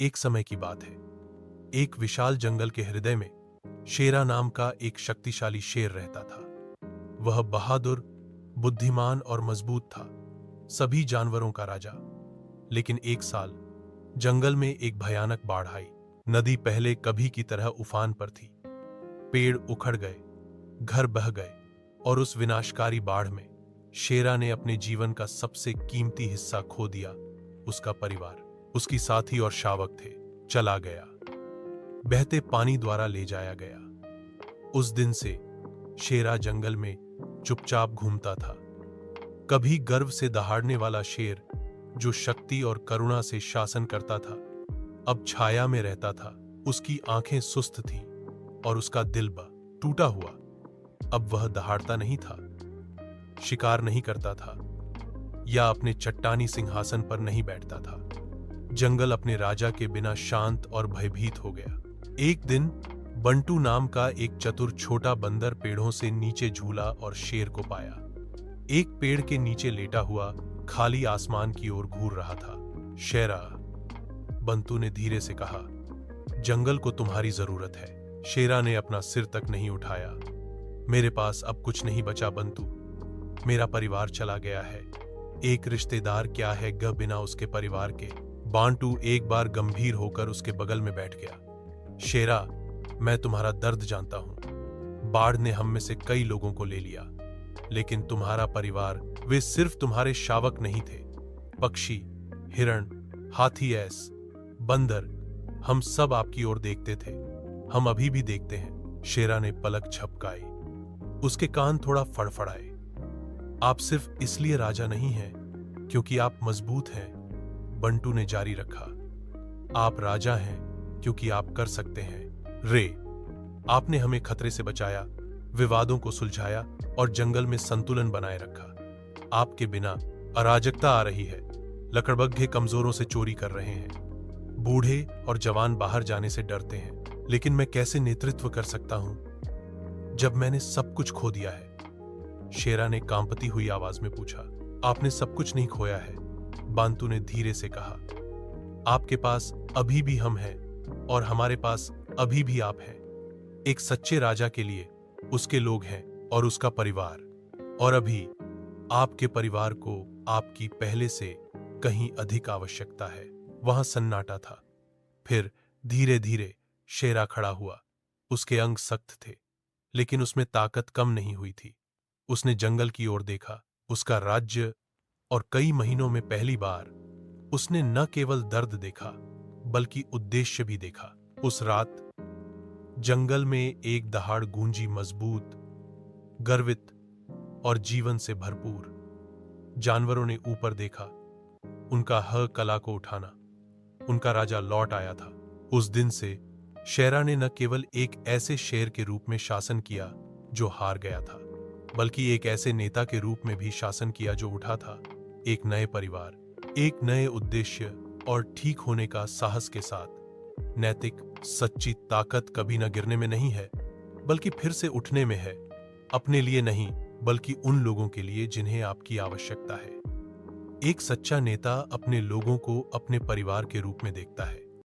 एक समय की बात है। एक विशाल जंगल के हृदय में शेरा नाम का एक शक्तिशाली शेर रहता था। वह बहादुर, बुद्धिमान और मजबूत था, सभी जानवरों का राजा। लेकिन एक साल जंगल में एक भयानक बाढ़ आई। नदी पहले कभी की तरह उफान पर थी। पेड़ उखड़ गए, घर बह गए और उस विनाशकारी बाढ़ में शेरा ने अपने जीवन का सबसे कीमती हिस्सा खो दिया। उसका परिवार, उसकी साथी और शावक थे, चला गया, बहते पानी द्वारा ले जाया गया। उस दिन से शेरा जंगल में चुपचाप घूमता था। कभी गर्व से दहाड़ने वाला शेर जो शक्ति और करुणा से शासन करता था, अब छाया में रहता था। उसकी आंखें सुस्त थीं और उसका दिल टूटा हुआ। अब वह दहाड़ता नहीं था, शिकार नहीं करता था या अपने चट्टानी सिंहासन पर नहीं बैठता था। जंगल अपने राजा के बिना शांत और भयभीत हो गया। एक दिन बंटू नाम का एक चतुर छोटा बंदर पेड़ों से नीचे झूला और शेर को पाया। एक पेड़ के नीचे लेटा हुआ खाली आसमान की ओर घूर रहा था। शेरा, बंटू ने धीरे से कहा, जंगल को तुम्हारी जरूरत है। शेरा ने अपना सिर तक नहीं उठाया। मेरे पास अब कुछ नहीं बचा बंटू, मेरा परिवार चला गया है। एक रिश्तेदार क्या है ग बिना उसके परिवार के। बांटू एक बार गंभीर होकर उसके बगल में बैठ गया। शेरा, मैं तुम्हारा दर्द जानता हूं। बाढ़ ने हम में से कई लोगों को ले लिया, लेकिन तुम्हारा परिवार, वे सिर्फ तुम्हारे शावक नहीं थे। पक्षी, हिरण, हाथी, ऐस, बंदर, हम सब आपकी ओर देखते थे। हम अभी भी देखते हैं। शेरा ने पलक झपकाई। उसके कान थोड़ा फड़फड़ाए। आप सिर्फ इसलिए राजा नहीं हैं क्योंकि आप मजबूत हैं, बंटू ने जारी रखा। आप राजा हैं क्योंकि आप कर सकते हैं। रे, आपने हमें खतरे से बचाया, विवादों को सुलझाया और जंगल में संतुलन बनाए रखा। आपके बिना अराजकता आ रही है। लकड़बग्घे कमजोरों से चोरी कर रहे हैं, बूढ़े और जवान बाहर जाने से डरते हैं। लेकिन मैं कैसे नेतृत्व कर सकता हूं जब मैंने सब कुछ खो दिया है? शेरा ने कांपती हुई आवाज में पूछा। आपने सब कुछ नहीं खोया है, बांटू ने धीरे से कहा। आपके पास अभी भी हम हैं और हमारे पास अभी भी आप हैं। एक सच्चे राजा के लिए उसके लोग हैं और उसका परिवार, और अभी आपके परिवार को आपकी पहले से कहीं अधिक आवश्यकता है। वहां सन्नाटा था। फिर धीरे धीरे शेरा खड़ा हुआ। उसके अंग सख्त थे, लेकिन उसमें ताकत कम नहीं हुई थी। उसने जंगल की ओर देखा, उसका राज्य, और कई महीनों में पहली बार उसने न केवल दर्द देखा बल्कि उद्देश्य भी देखा। उस रात जंगल में एक दहाड़ गूंजी, मजबूत, गर्वित और जीवन से भरपूर। जानवरों ने ऊपर देखा, उनका ह कला को उठाना। उनका राजा लौट आया था। उस दिन से शेरा ने न केवल एक ऐसे शेर के रूप में शासन किया जो हार गया था, बल्कि एक ऐसे नेता के रूप में भी शासन किया जो उठा था, एक नए परिवार, एक नए उद्देश्य और ठीक होने का साहस के साथ। नैतिक सच्ची ताकत कभी न गिरने में नहीं है, बल्कि फिर से उठने में है। अपने लिए नहीं, बल्कि उन लोगों के लिए जिन्हें आपकी आवश्यकता है। एक सच्चा नेता अपने लोगों को अपने परिवार के रूप में देखता है।